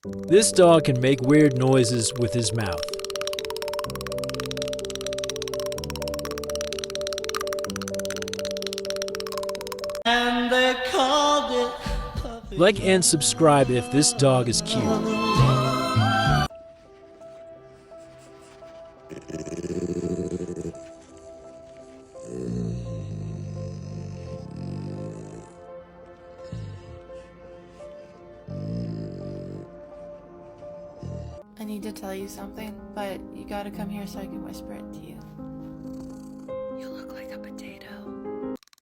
This dog can make weird noises with his mouth. And they called it puppy. Like and subscribe if this dog is cute. I need to tell you something, but you gotta come here so I can whisper it to you.